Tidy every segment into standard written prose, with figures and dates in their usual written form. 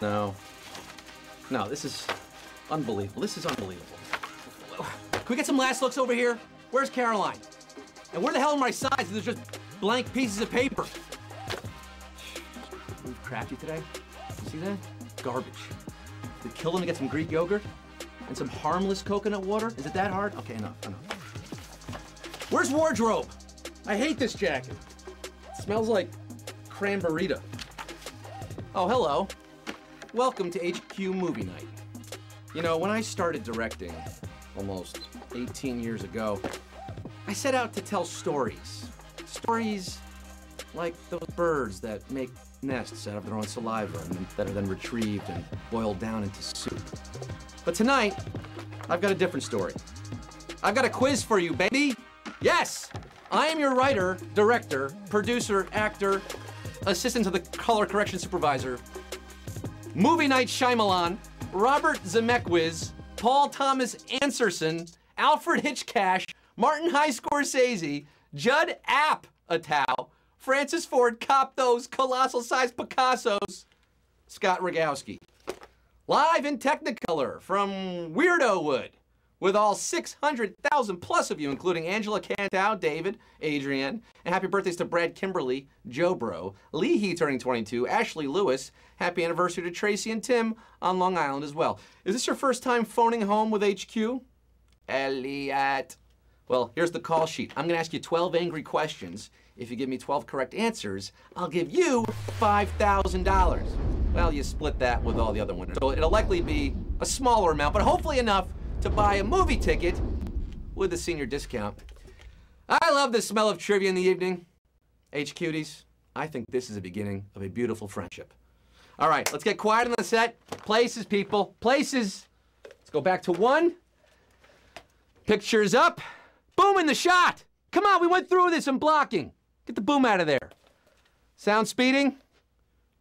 No. No, this is unbelievable. This is unbelievable. Can we get some last looks over here? Where's Caroline? And where the hell are my sides? There's just blank pieces of paper. Really crafty today. You see that? Garbage. Did kill them to get some Greek yogurt? And some harmless coconut water? Is it that hard? Okay, enough. Where's wardrobe? I hate this jacket. It smells like cranberry. Oh, hello. Welcome to HQ Movie Night. You know, when I started directing almost 18 years ago, I set out to tell stories. Stories like those birds that make nests out of their own saliva and that are then retrieved and boiled down into soup. But tonight, I've got a different story. I've got a quiz for you, baby. Yes, I am your writer, director, producer, actor, assistant to the color correction supervisor, Movie Night Shyamalan, Robert Zemeckis, Paul Thomas Anderson, Alfred Hitchcash, Martin High Scorsese, Judd Apatow, Francis Ford Coppo's colossal-sized Picassos, Scott Rogowski. Live in Technicolor from Weirdowood, with all 600,000 plus of you, including Angela Cantow, David, Adrienne, and happy birthdays to Brad Kimberly, Joe Bro, Lee He turning 22, Ashley Lewis, happy anniversary to Tracy and Tim on Long Island as well. Is this your first time phoning home with HQ? Elliot. Well, here's the call sheet. I'm gonna ask you 12 angry questions. If you give me 12 correct answers, I'll give you $5,000. Well, you split that with all the other winners. So it'll likely be a smaller amount, but hopefully enough to buy a movie ticket with a senior discount. I love the smell of trivia in the evening. HQties, I think this is the beginning of a beautiful friendship. All right, let's get quiet on the set. Places, people, places. Let's go back to one. Pictures up. Boom in the shot. Come on, we went through this in blocking. Get the boom out of there. Sound speeding.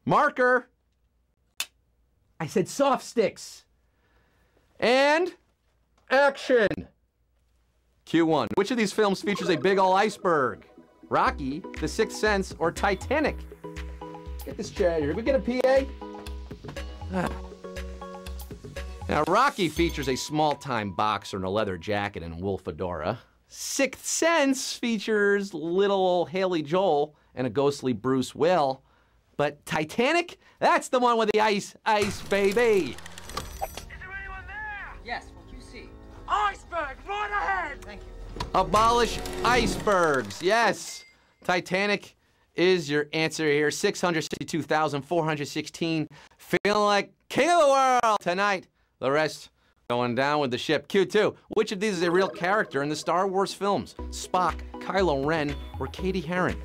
Marker. I said soft sticks. And action. Q1. Which of these films features a big ol' iceberg? Rocky, The Sixth Sense, or Titanic? Get this chair here. Can we get a PA? Now, Rocky features a small-time boxer in a leather jacket and wolf fedora. Sixth Sense features little old Haley Joel and a ghostly Bruce Will. But Titanic, that's the one with the ice, baby. Is there anyone there? Yes, what you see? Iceberg, right ahead! Thank you. Abolish icebergs, yes. Titanic is your answer here. 662,416. Feeling like king of the world tonight. The rest going down with the ship. Q2. Which of these is a real character in the Star Wars films? Spock, Kylo Ren, or Katie Heron?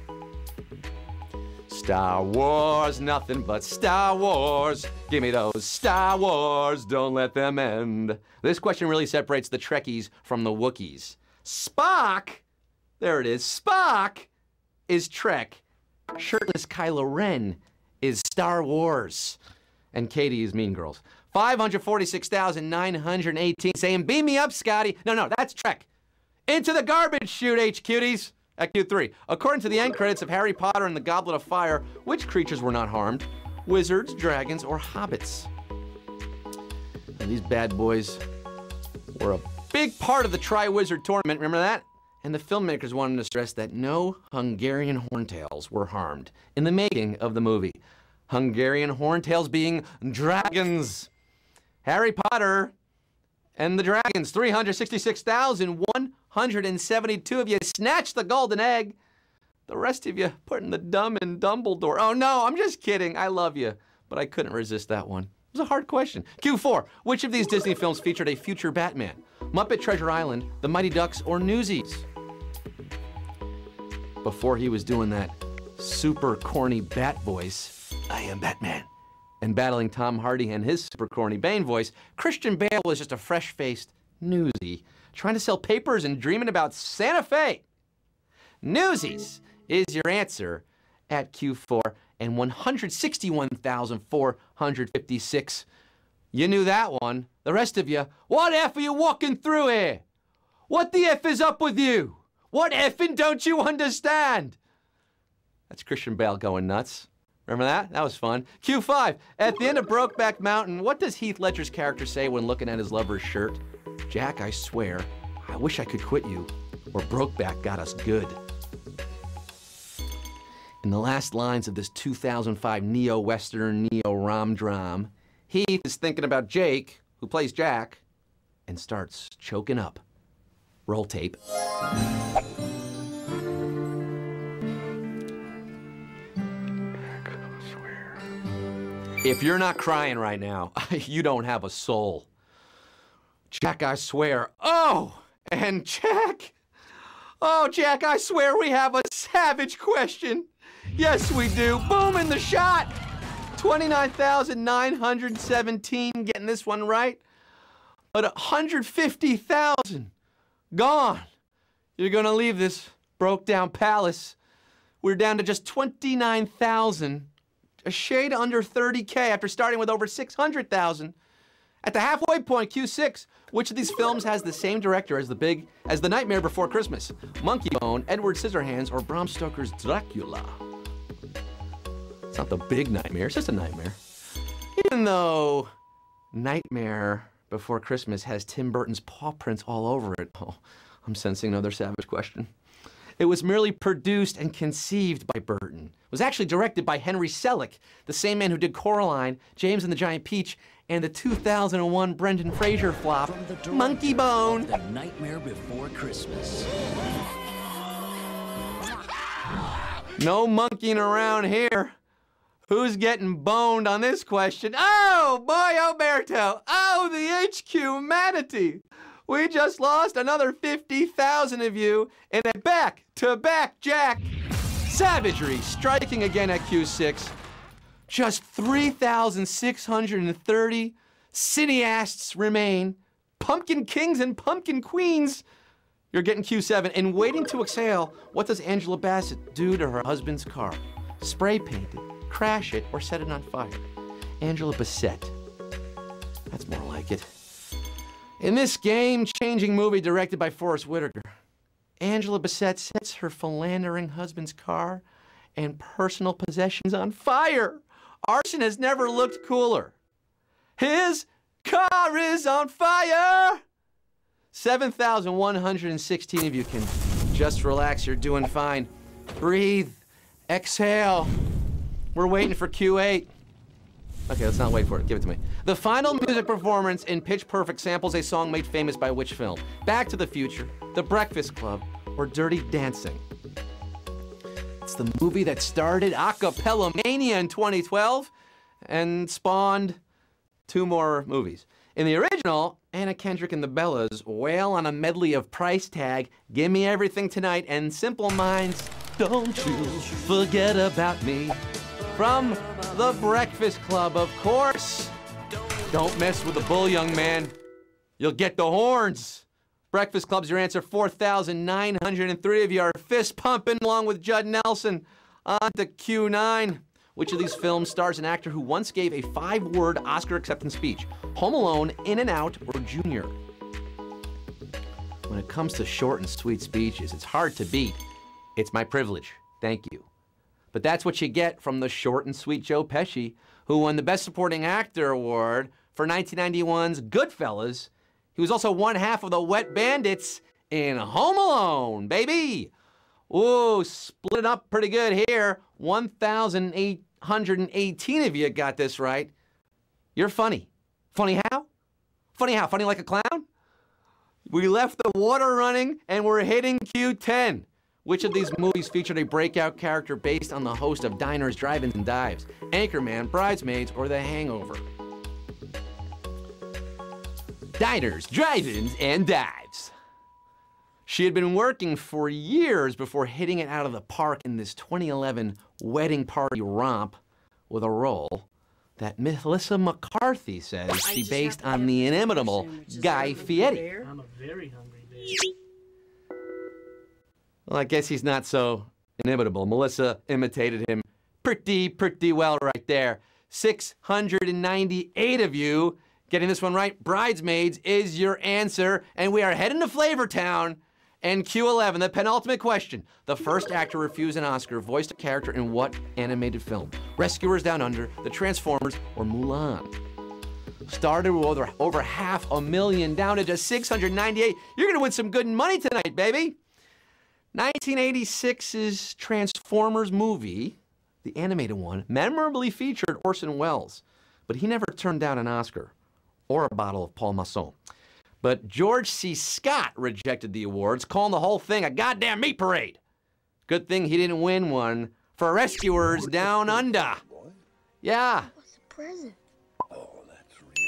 Star Wars, nothing but Star Wars. Give me those Star Wars, don't let them end. This question really separates the Trekkies from the Wookiees. Spock, there it is, Spock is Trek. Shirtless Kylo Ren is Star Wars. And Katie is Mean Girls. 546,918 saying, beam me up, Scotty. No, that's Trek. Into the garbage chute, HQties. At Q3, according to the end credits of Harry Potter and the Goblet of Fire, which creatures were not harmed? Wizards, dragons, or hobbits? And these bad boys were a big part of the Tri-Wizard tournament, remember that? And the filmmakers wanted to stress that no Hungarian horntails were harmed in the making of the movie. Hungarian horntails being dragons. Harry Potter and the dragons, 366,172 of you snatched the golden egg. The rest of you putting the dumb in Dumbledore. Oh no, I'm just kidding. I love you, but I couldn't resist that one. It was a hard question. Q4, which of these Disney films featured a future Batman? Muppet Treasure Island, The Mighty Ducks, or Newsies? Before he was doing that super corny Bat voice, I am Batman, and battling Tom Hardy and his super corny Bane voice, Christian Bale was just a fresh-faced newsie trying to sell papers and dreaming about Santa Fe. Newsies is your answer at Q4 and 161,456. You knew that one. The rest of you, what F are you walking through here? What the F is up with you? What effing don't you understand? That's Christian Bale going nuts. Remember that? That was fun. Q5. At the end of Brokeback Mountain, what does Heath Ledger's character say when looking at his lover's shirt? Jack, I swear, I wish I could quit you, or Brokeback got us good. In the last lines of this 2005 neo-western, neo-rom-dram, Heath is thinking about Jake, who plays Jack, and starts choking up. Roll tape. If you're not crying right now, you don't have a soul. Jack, I swear. Oh, and Jack. Oh, Jack, I swear we have a savage question. Yes, we do. Boom in the shot. 29,917 getting this one right. But 150,000 gone. You're gonna leave this broke down palace. We're down to just 29,000. A shade under 30K after starting with over 600,000. At the halfway point, Q6, which of these films has the same director as The Nightmare Before Christmas? Monkey Bone, Edward Scissorhands, or Bram Stoker's Dracula? It's not The Big Nightmare, it's just a nightmare. Even though Nightmare Before Christmas has Tim Burton's paw prints all over it. Oh, I'm sensing another savage question. It was merely produced and conceived by Burton. It was actually directed by Henry Selick, the same man who did Coraline, James and the Giant Peach, and the 2001 Brendan Fraser flop, Monkey Bone. The Nightmare Before Christmas. No monkeying around here. Who's getting boned on this question? Oh, boy, Alberto. Oh, the HQ manatee. We just lost another 50,000 of you in a back-to-back Jack. Savagery striking again at Q6. Just 3,630 cineasts remain. Pumpkin kings and pumpkin queens. You're getting Q7. And waiting to exhale, what does Angela Bassett do to her husband's car? Spray paint it, crash it, or set it on fire? Angela Bassett. That's more like it. In this game-changing movie directed by Forrest Whitaker, Angela Bassett sets her philandering husband's car and personal possessions on fire. Arson has never looked cooler. His car is on fire! 7,116 of you can just relax. You're doing fine. Breathe. Exhale. We're waiting for Q8. Okay, let's not wait for it. Give it to me. The final music performance in Pitch Perfect samples a song made famous by which film? Back to the Future, The Breakfast Club, or Dirty Dancing? It's the movie that started a cappella mania in 2012 and spawned 2 more movies. In the original, Anna Kendrick and the Bellas wail on a medley of Price Tag, Give Me Everything Tonight, and Simple Minds, Don't You Forget About Me. From The Breakfast Club, of course. Don't mess with the bull, young man. You'll get the horns. Breakfast Club's your answer. 4,903 of you are fist pumping along with Judd Nelson. On to Q9. Which of these films stars an actor who once gave a 5-word Oscar acceptance speech? Home Alone, In and Out, or Junior? When it comes to short and sweet speeches, it's hard to beat. It's my privilege. Thank you. But that's what you get from the short and sweet Joe Pesci, who won the Best Supporting Actor Award for 1991's Goodfellas. He was also one half of the Wet Bandits in Home Alone, baby. Ooh, split up pretty good here. 1,818 of you got this right. You're funny. Funny how? Funny how? Funny like a clown? We left the water running and we're hitting Q10. Which of these movies featured a breakout character based on the host of Diners, Drive-Ins, and Dives? Anchorman, Bridesmaids, or The Hangover? Diners, Drive-Ins, and Dives. She had been working for years before hitting it out of the park in this 2011 wedding party romp with a role that Melissa McCarthy says she based on the inimitable Guy Fieri. I'm a very hungry bear. Well, I guess he's not so inimitable. Melissa imitated him pretty well right there. 698 of you getting this one right. Bridesmaids is your answer, and we are heading to Flavortown. And Q11, the penultimate question. The first actor to refuse an Oscar voiced a character in what animated film? Rescuers Down Under, The Transformers, or Mulan? Started with over 500,000, down to just 698. You're gonna win some good money tonight, baby. 1986's Transformers movie, the animated one, memorably featured Orson Welles, but he never turned down an Oscar or a bottle of Paul Masson. But George C. Scott rejected the awards, calling the whole thing a goddamn meat parade. Good thing he didn't win one for Rescuers Down Under. Yeah. What's the present?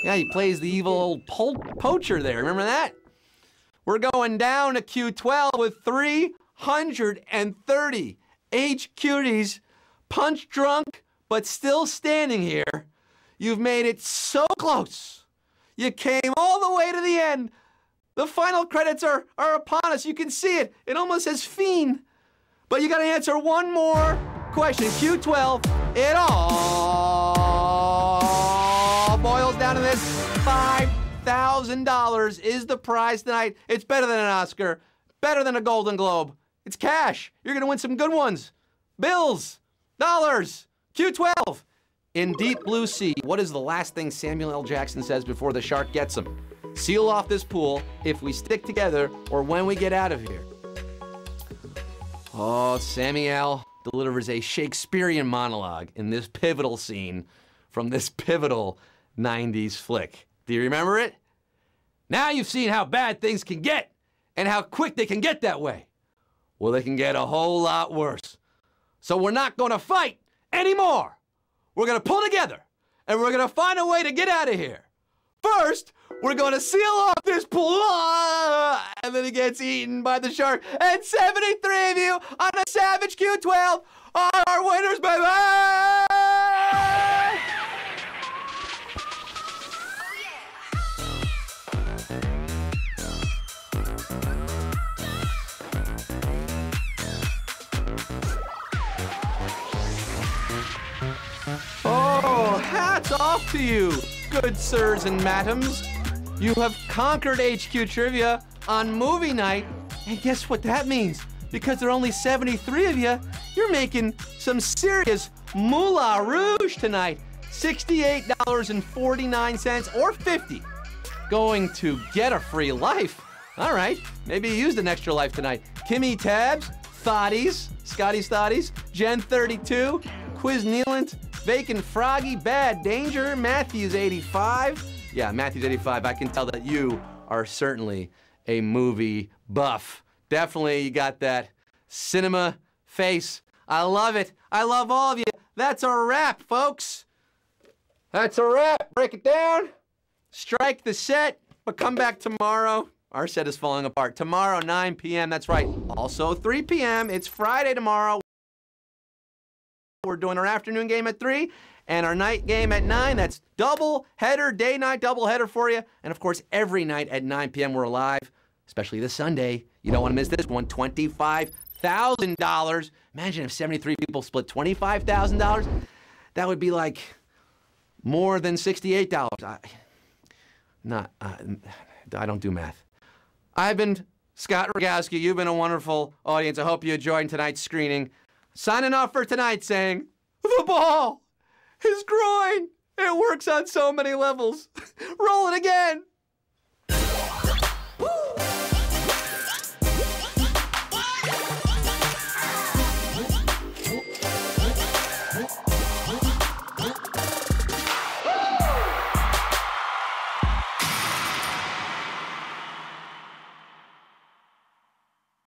Yeah, he plays the evil old poacher there. Remember that? We're going down to Q12 with 330 HQTs, punch drunk, but still standing here. You've made it so close. You came all the way to the end. The final credits are upon us. You can see it. It almost says Fiend. But you got to answer one more question. Q12, it all boils down to this. $5,000 is the prize tonight. It's better than an Oscar, better than a Golden Globe. It's cash. You're going to win some good ones. Bills, dollars, Q12. In Deep Blue Sea, what is the last thing Samuel L. Jackson says before the shark gets him? Seal off this pool if we stick together or when we get out of here. Oh, Samuel delivers a Shakespearean monologue in this pivotal scene from this pivotal 90s flick. Do you remember it? Now you've seen how bad things can get and how quick they can get that way. Well, they can get a whole lot worse. So we're not going to fight anymore. We're going to pull together and we're going to find a way to get out of here. First, we're going to seal off this pool, and then it gets eaten by the shark. And 73 of you on a Savage Q12 are our winners, baby! Oh, hats off to you, good sirs and madams. You have conquered HQ Trivia on movie night, and guess what that means? Because there are only 73 of you, you're making some serious moolah rouge tonight. $68.49 or $50. Going to get a free life. All right, maybe you used an extra life tonight. Kimmy Tabs, Thotties, Scotty's Thotties, Jen 32, Quiz Nealant, Vacant Froggy, Bad Danger, Matthews 85. Yeah, Matthews 85, I can tell that you are certainly a movie buff. Definitely you got that cinema face. I love it. I love all of you. That's a wrap, folks. That's a wrap. Break it down. Strike the set, but come back tomorrow. Our set is falling apart. Tomorrow, 9 p.m. That's right. Also 3 p.m. It's Friday tomorrow. We're doing our afternoon game at 3 and our night game at 9. That's double header, day-night double header for you. And of course, every night at 9 p.m. we're live, especially this Sunday. You don't want to miss this one. $25,000. Imagine if 73 people split $25,000. That would be like more than $68. I don't do math. I've been Scott Rogowski. You've been a wonderful audience. I hope you enjoyed tonight's screening. Signing off for tonight saying, the ball, his groin, it works on so many levels. Roll it again.